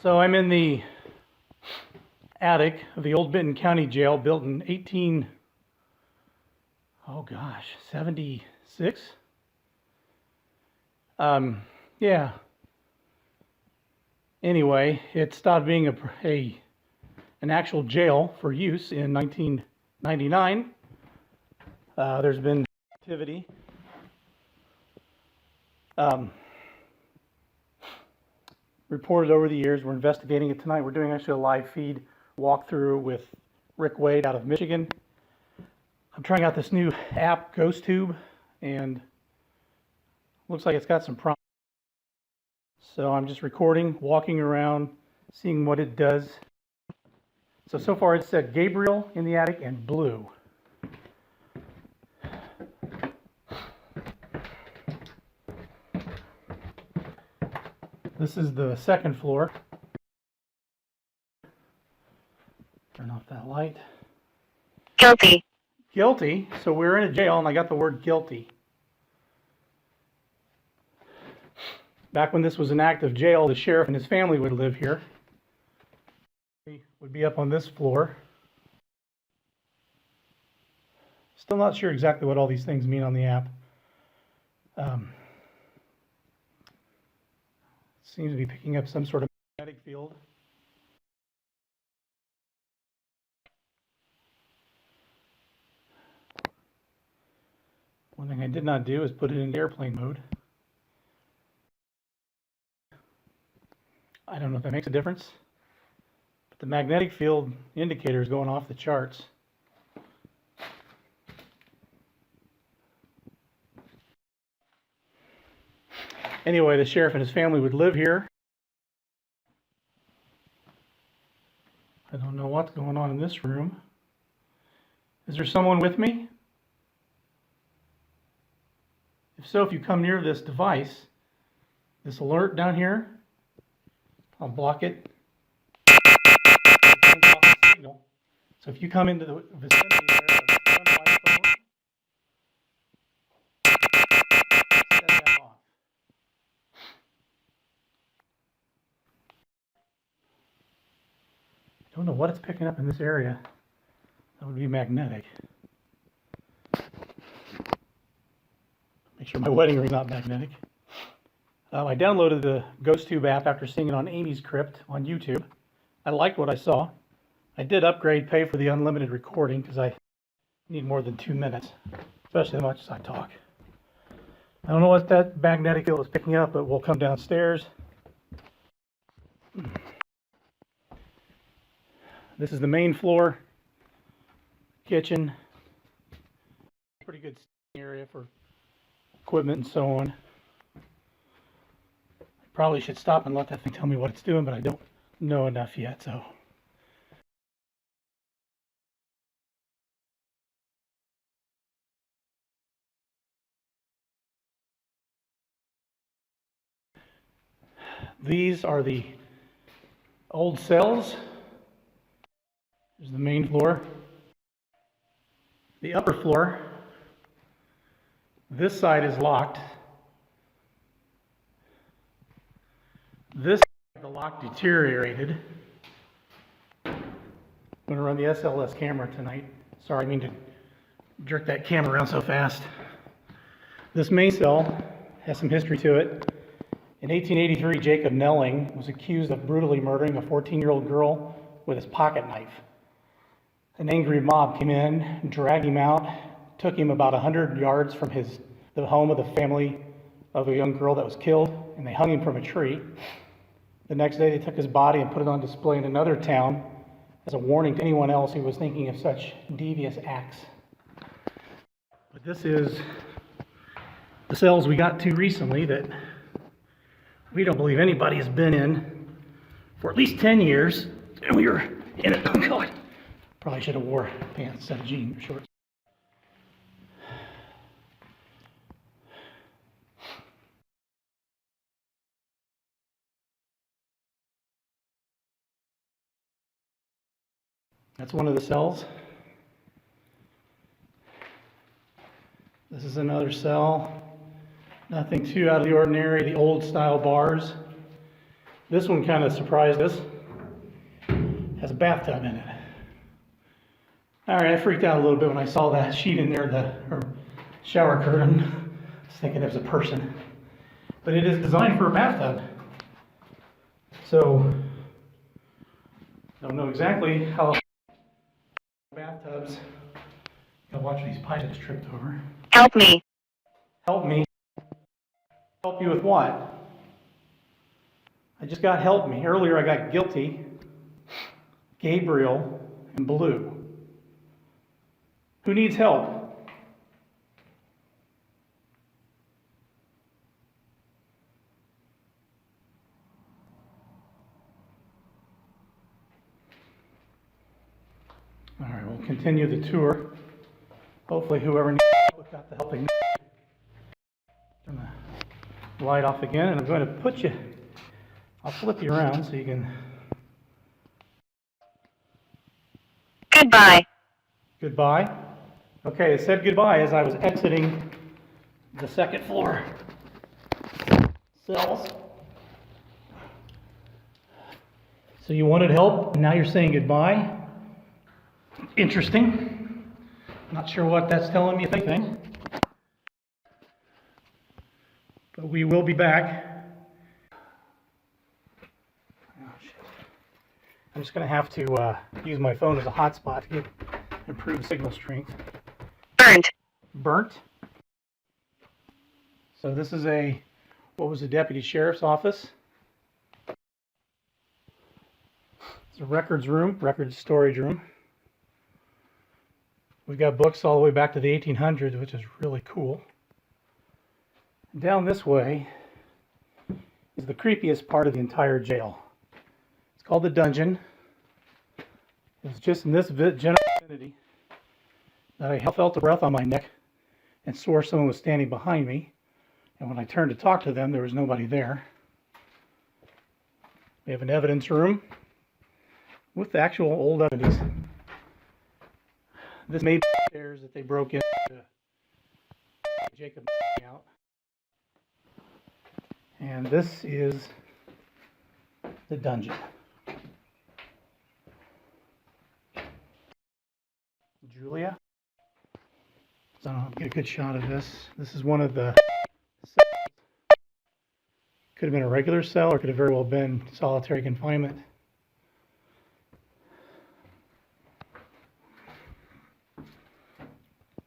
So I'm in the attic of the old Benton County Jail, built in 76. Yeah. Anyway, it stopped being an actual jail for use in 1999. There's been activity. Reported over the years. We're investigating it tonight. We're doing actually a live feed walkthrough with Rick Wade out of Michigan. I'm trying out this new app, GhostTube, and looks like it's got some promise. So I'm just recording, walking around, seeing what it does. So far it said Gabriel in the attic and blue. This is the second floor. Turn off that light. Guilty. Guilty. So we're in a jail and I got the word guilty. Back when this was an active jail, the sheriff and his family would live here. He would be up on this floor. Still not sure exactly what all these things mean on the app. Seems to be picking up some sort of magnetic field. One thing I did not do is put it in airplane mode. I don't know if that makes a difference, but the magnetic field indicator is going off the charts. Anyway, the sheriff and his family would live here. I don't know what's going on in this room. Is there someone with me? If so, if you come near this device, this alert down here, I'll block it. It turns off the signal. So if you come into the vicinity there of my phone, set that off. I don't know what it's picking up in this area. That would be magnetic. Make sure my wedding ring's not magnetic. I downloaded the GhostTube app after seeing it on Amy's Crypt on YouTube. I liked what I saw. I did pay for the unlimited recording because I need more than 2 minutes, especially as much as I talk. I don't know what that magnetic field is picking up, but we'll come downstairs. This is the main floor, kitchen. Pretty good area for equipment and so on. Probably should stop and let that thing tell me what it's doing, but I don't know enough yet, so. These are the old cells. There's the main floor. The upper floor, this side is locked. This side, the lock deteriorated. I'm going to run the SLS camera tonight. Sorry, I mean to jerk that camera around so fast. This main cell has some history to it. In 1883, Jacob Nelling was accused of brutally murdering a 14-year-old girl with his pocket knife. An angry mob came in, dragged him out, took him about 100 yards from the home of the family of a young girl that was killed, and they hung him from a tree. The next day, they took his body and put it on display in another town as a warning to anyone else who was thinking of such devious acts. But this is the cells we got to recently that we don't believe anybody has been in for at least 10 years, and we were in it. Oh God. Probably should have wore pants instead of jeans or shorts. That's one of the cells. This is another cell. Nothing too out of the ordinary. The old style bars. This one kind of surprised us. Has a bathtub in it. Alright, I freaked out a little bit when I saw that sheet in there, or shower curtain. I was thinking it was a person. But it is designed for a bathtub. So, I don't know exactly how bathtubs. Gotta watch these pipes I just tripped over. Help me. Help me. Help you with what? I just got help me. Earlier I got guilty, Gabriel, and blue. Who needs help? All right, we'll continue the tour. Hopefully whoever needs help got the helping. Turn the light off again, and I'm going to I'll flip you around so you can. Goodbye. Goodbye. Okay, it said goodbye as I was exiting the second floor cells. So you wanted help, and now you're saying goodbye. Interesting. Not sure what that's telling me, if anything. But we will be back. Oh, shit. I'm just going to have to use my phone as a hotspot to get improved signal strength. Burnt. Burnt. So this is what was the deputy sheriff's office? It's a records room, records storage room. We've got books all the way back to the 1800s, which is really cool. Down this way is the creepiest part of the entire jail. It's called the dungeon. It's just in this general vicinity that I felt a breath on my neck and swore someone was standing behind me. And when I turned to talk to them, there was nobody there. We have an evidence room with the actual old evidence. This may be the stairs that they broke into Jacob out. And this is the dungeon. Julia. So I'll get a good shot of this. This is one of the cells. Could have been a regular cell or could have very well been solitary confinement.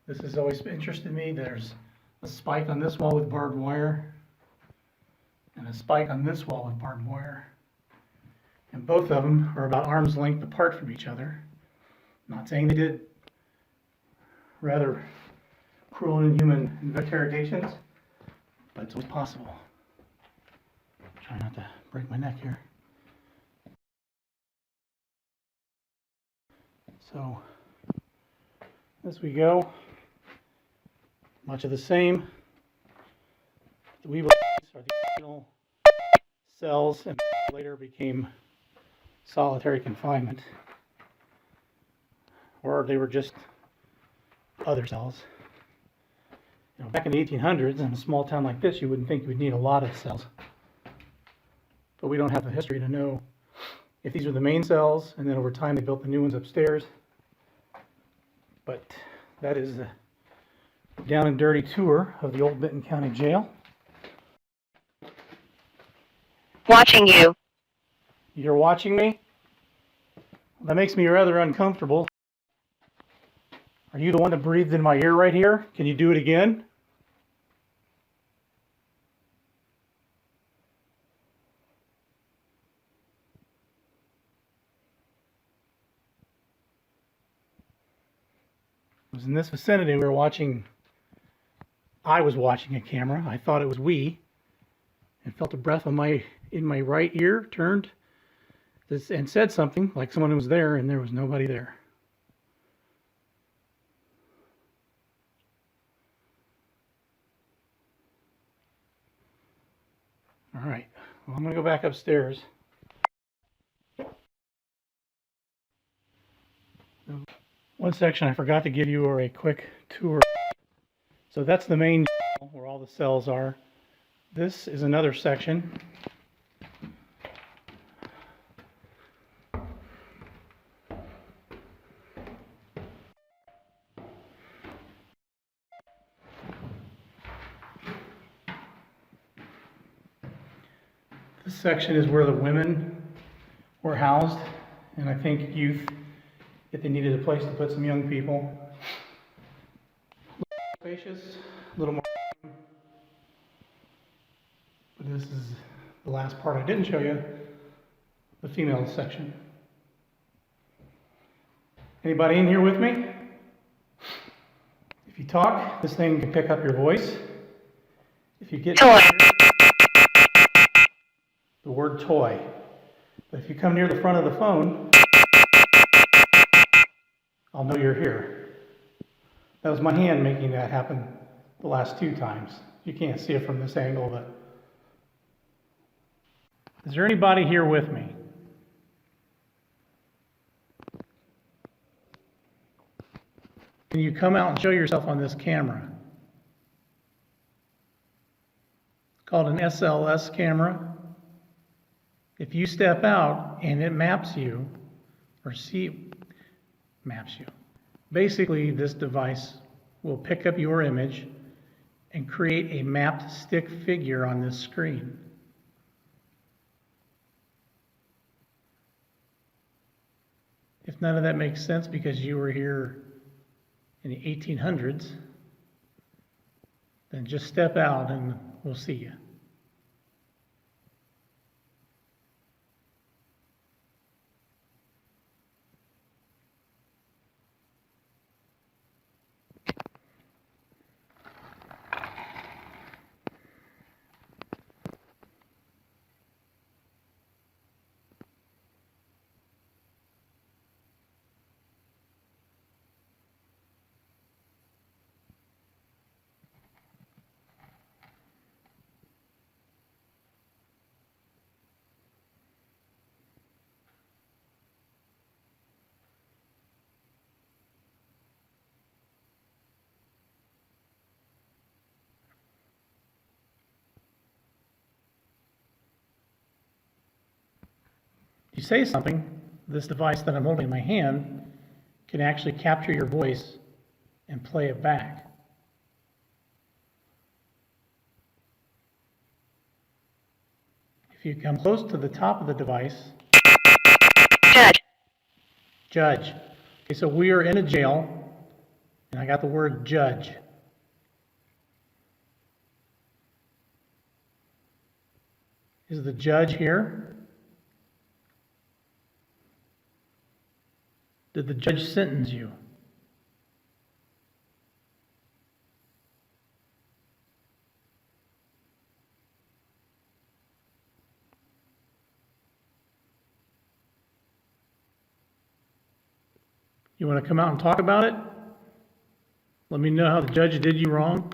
This has always interested me. There's a spike on this wall with barbed wire and a spike on this wall with barbed wire. And both of them are about arm's length apart from each other. I'm not saying they did rather cruel and inhuman interrogations, but it's always possible. Try not to break my neck here. So, as we go, much of the same. The Weevil are the original cells and later became solitary confinement. Or they were just other cells. You know, back in the 1800s, in a small town like this, you wouldn't think you would need a lot of cells. But we don't have the history to know if these were the main cells, and then over time they built the new ones upstairs. But that is a down and dirty tour of the old Benton County Jail. Watching you. You're watching me? That makes me rather uncomfortable. Are you the one that breathed in my ear right here? Can you do it again? It was in this vicinity we were watching. I was watching a camera. I thought it was we, and felt a breath in my right ear, turned this and said something like someone was there, and there was nobody there. All right, well, I'm going to go back upstairs. One section I forgot to give you a quick tour. So that's the main jail where all the cells are. This is another section This section is where the women were housed, and I think youth, if they needed a place to put some young people. A little spacious, a little more. But this is the last part I didn't show you, the female section. Anybody in here with me? If you talk, this thing can pick up your voice. If you get Toy. the word toy. But if you come near the front of the phone, I'll know you're here. That was my hand making that happen the last 2 times. You can't see it from this angle, but. Is there anybody here with me? Can you come out and show yourself on this camera? It's called an SLS camera. If you step out and it maps you, maps you. Basically, this device will pick up your image and create a mapped stick figure on this screen. If none of that makes sense because you were here in the 1800s, then just step out and we'll see you. You say something, this device that I'm holding in my hand can actually capture your voice and play it back. If you come close to the top of the device, judge. Okay, so we are in a jail, and I got the word judge. Is the judge here? Did the judge sentence you? You want to come out and talk about it? Let me know how the judge did you wrong.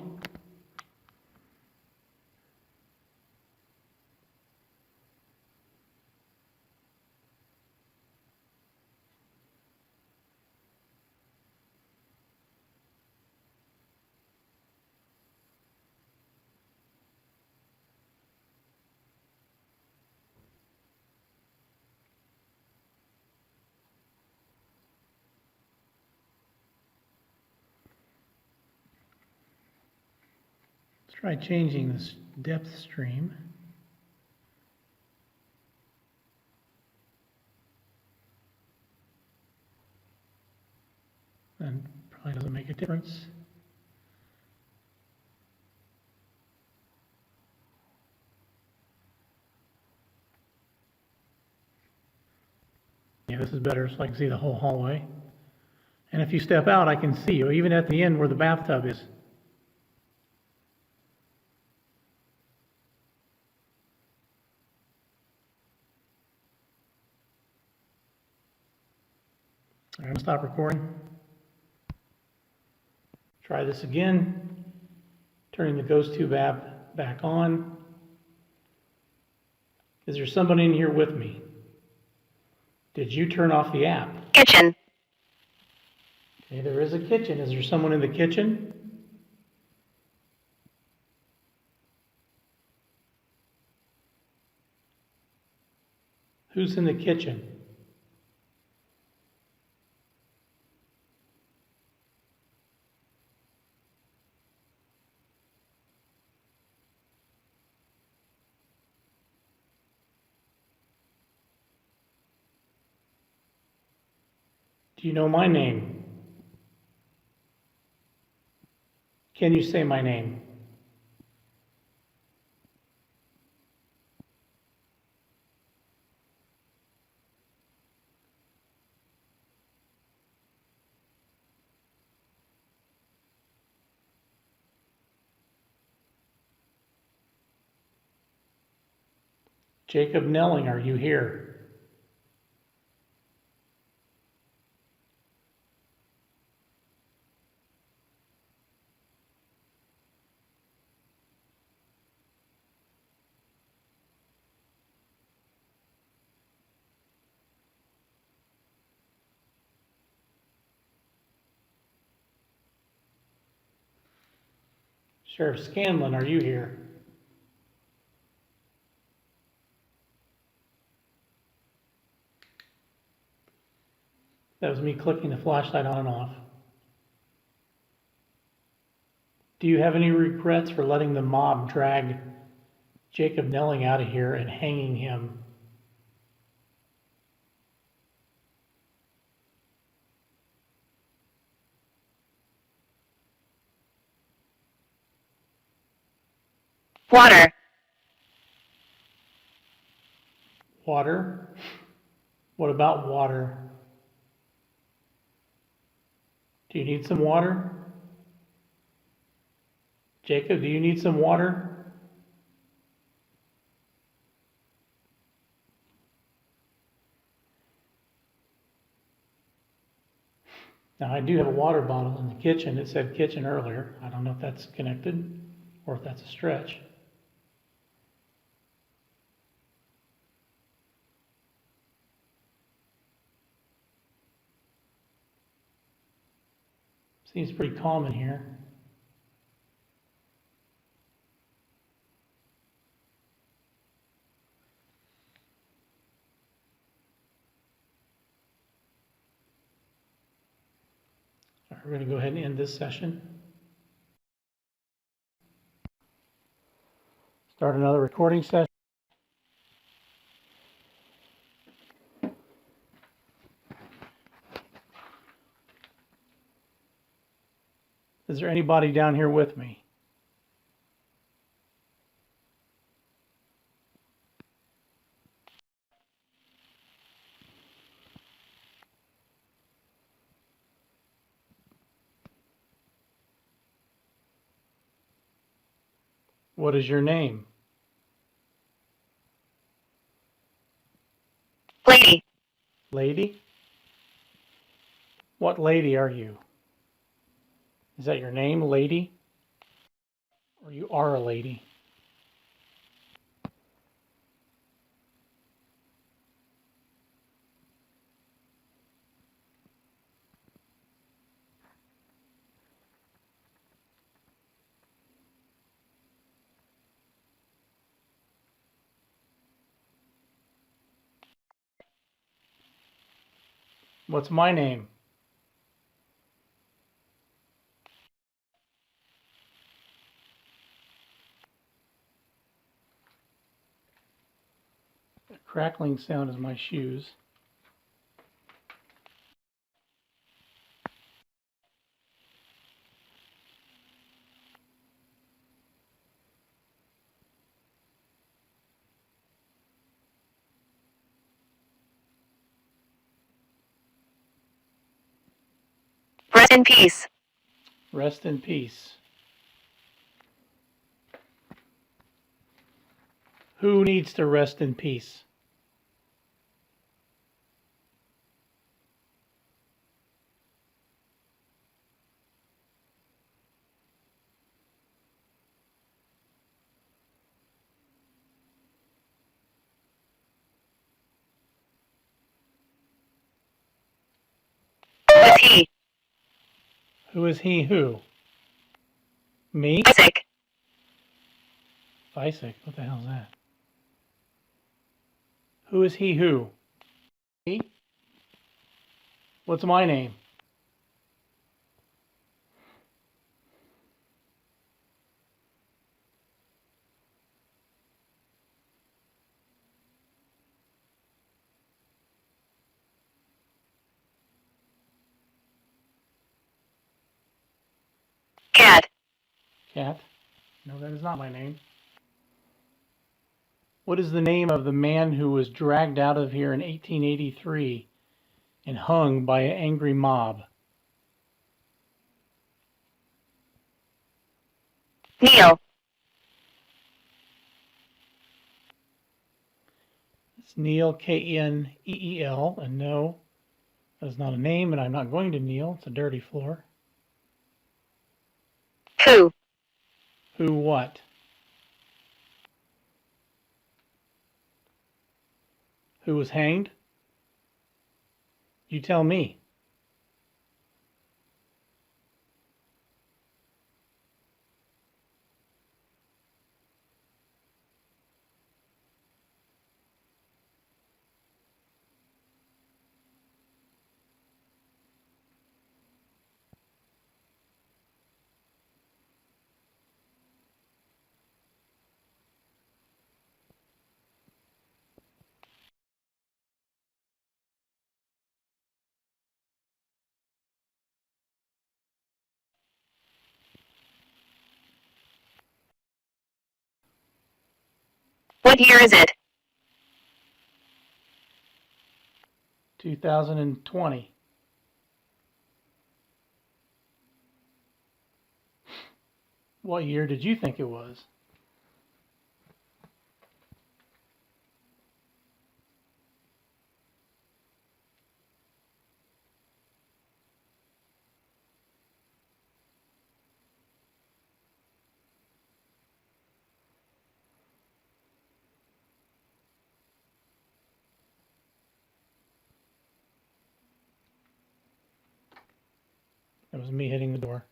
Let's try changing this depth stream. And probably doesn't make a difference. Yeah, this is better so I can see the whole hallway. And if you step out, I can see you, even at the end where the bathtub is. I'm going to stop recording. Try this again. Turning the ghost tube app back on. Is there somebody in here with me? Did you turn off the app? Kitchen. Okay, there is a kitchen. Is there someone in the kitchen? Who's in the kitchen? Do you know my name? Can you say my name? Jacob Nelling, are you here? Sheriff Scanlon, are you here? That was me clicking the flashlight on and off. Do you have any regrets for letting the mob drag Jacob Nelling out of here and hanging him? Water. Water? What about water? Do you need some water? Jacob, do you need some water? Now, I do have a water bottle in the kitchen. It said kitchen earlier. I don't know if that's connected or if that's a stretch. Seems pretty calm in here. All right, we're going to go ahead and end this session. Start another recording session. Is there anybody down here with me? What is your name? Lady. Lady? What lady are you? Is that your name, lady? Or you are a lady? What's my name? The crackling sound is my shoes. Rest in peace. Rest in peace. Who needs to rest in peace? Was he? Who is he who? Me? Isaac. Isaac, what the hell is that? Who is he who? Me? What's my name? Cat. Cat? No, that is not my name. What is the name of the man who was dragged out of here in 1883 and hung by an angry mob? Neil. It's Neil, Kneel, and no, that is not a name, and I'm not going to kneel. It's a dirty floor. Who? Who what? Who was hanged? You tell me. What year is it? 2020. What year did you think it was? It was me hitting the door.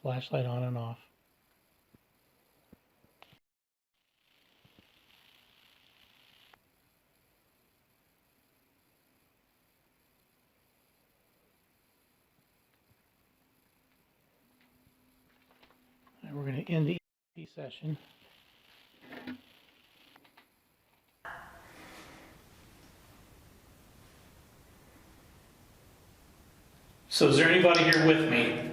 Flashlight on and off. All right, we're going to end the EMP session. So is there anybody here with me?